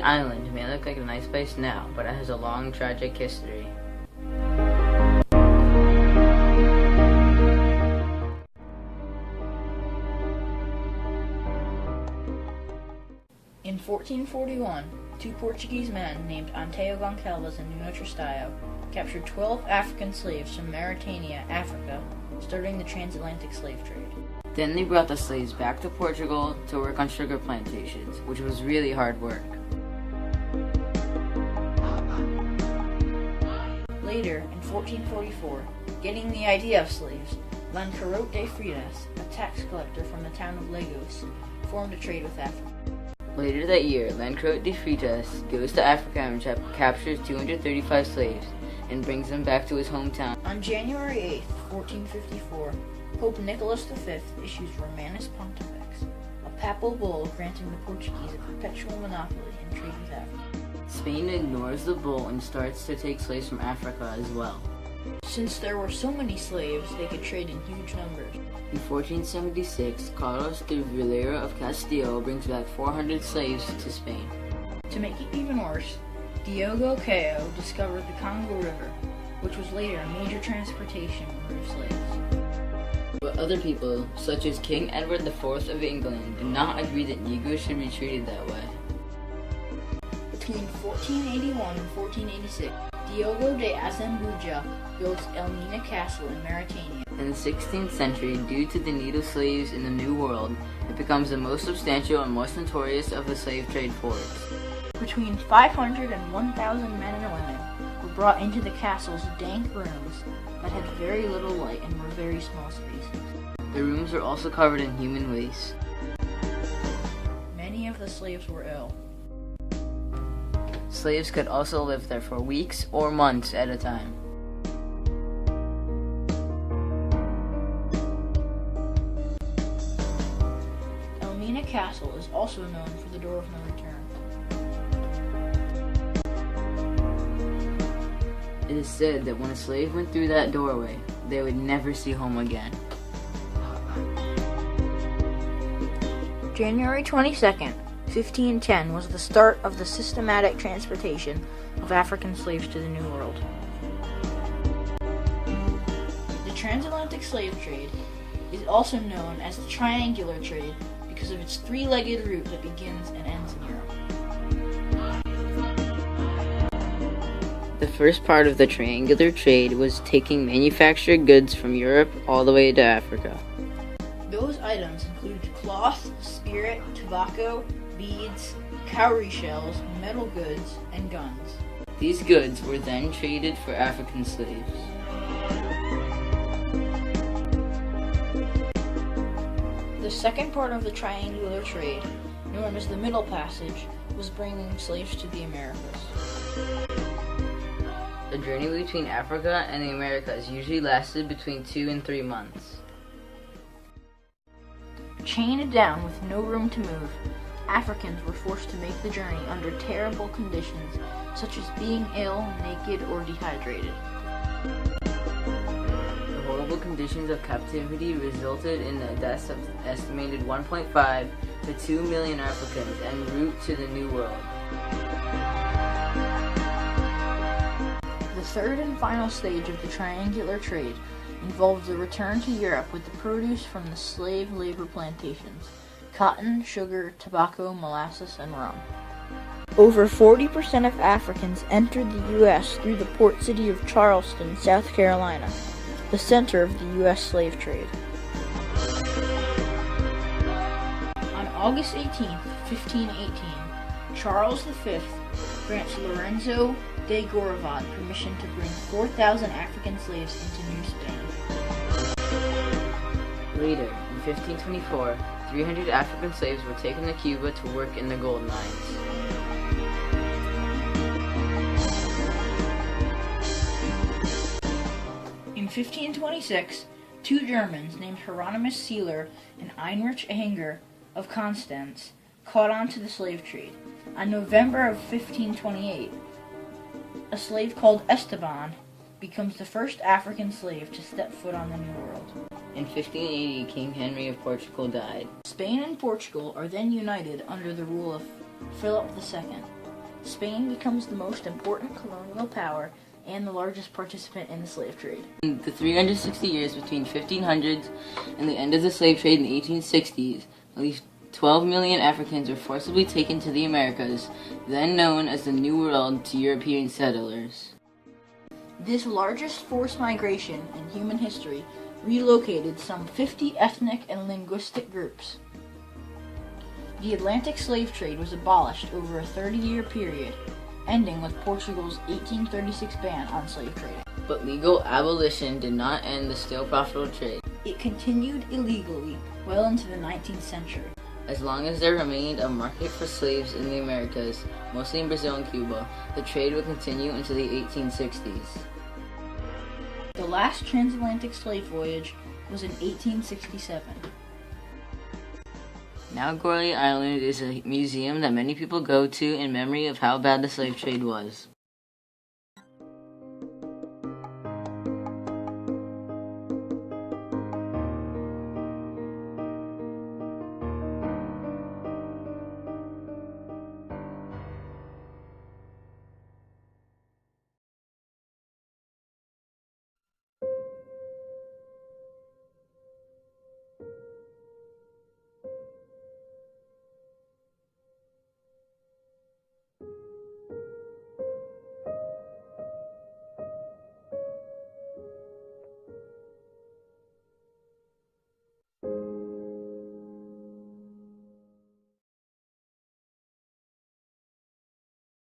island may look like a nice place now, but it has a long, tragic history. In 1441, two Portuguese men named Anteo Goncalves and Nuno Tristão captured 12 African slaves from Mauritania, Africa, starting the Transatlantic slave trade. Then they brought the slaves back to Portugal to work on sugar plantations, which was really hard work. Later, in 1444, getting the idea of slaves, Lancarote de Freitas, a tax collector from the town of Lagos, formed a trade with Africa. Later that year, Lancarote de Freitas goes to Africa and captures 235 slaves and brings them back to his hometown. On January 8, 1454, Pope Nicholas V issues Romanus Pontifex, a papal bull granting the Portuguese a perpetual monopoly in trade with Africa. Spain ignores the bull and starts to take slaves from Africa as well. Since there were so many slaves, they could trade in huge numbers. In 1476, Carlos de Villela of Castile brings back 400 slaves to Spain. To make it even worse, Diogo Caio discovered the Congo River, which was later a major transportation route of slaves. But other people, such as King Edward IV of England, did not agree that Negroes should be treated that way. Between 1481 and 1486, Diogo de Azambuja built Elmina Castle in Mauritania. In the 16th century, due to the need of slaves in the New World, it becomes the most substantial and most notorious of the slave trade ports. Between 500 and 1,000 men and women were brought into the castle's dank rooms that had very little light and were very small spaces. The rooms were also covered in human waste. Many of the slaves were ill. Slaves could also live there for weeks or months at a time. Elmina Castle is also known for the Door of No Return. It is said that when a slave went through that doorway, they would never see home again. January 22nd, 1510 was the start of the systematic transportation of African slaves to the New World. The transatlantic slave trade is also known as the triangular trade because of its three-legged route that begins and ends in Europe. The first part of the triangular trade was taking manufactured goods from Europe all the way to Africa. Those items included cloth, spirit, tobacco, beads, cowrie shells, metal goods, and guns. These goods were then traded for African slaves. The second part of the triangular trade, known as the Middle Passage, was bringing slaves to the Americas. The journey between Africa and the Americas usually lasted between 2 and 3 months. Chained down with no room to move, Africans were forced to make the journey under terrible conditions, such as being ill, naked, or dehydrated. The horrible conditions of captivity resulted in the deaths of estimated 1.5 to 2 million Africans en route to the New World. The third and final stage of the triangular trade involved the return to Europe with the produce from the slave labor plantations: cotton, sugar, tobacco, molasses, and rum. Over 40% of Africans entered the U.S. through the port city of Charleston, South Carolina, the center of the U.S. slave trade. On August 18, 1518, Charles V grants Lorenzo de Gouravat permission to bring 4,000 African slaves into New Spain. Later, in 1524, 300 African slaves were taken to Cuba to work in the gold mines. In 1526, two Germans named Hieronymus Seeler and Heinrich Anger of Constance caught on to the slave trade. On November of 1528, a slave called Esteban becomes the first African slave to step foot on the New World. In 1580, King Henry of Portugal died. Spain and Portugal are then united under the rule of Philip II, Spain becomes the most important colonial power and the largest participant in the slave trade. In the 360 years between 1500s and the end of the slave trade in the 1860s, at least 12 million Africans were forcibly taken to the Americas, then known as the New World, to European settlers. This largest forced migration in human history relocated some 50 ethnic and linguistic groups. The Atlantic slave trade was abolished over a 30-year period, ending with Portugal's 1836 ban on slave trading. But legal abolition did not end the still profitable trade. It continued illegally well into the 19th century. As long as there remained a market for slaves in the Americas, mostly in Brazil and Cuba, the trade would continue into the 1860s. The last transatlantic slave voyage was in 1867. Now Gourley Island is a museum that many people go to in memory of how bad the slave trade was.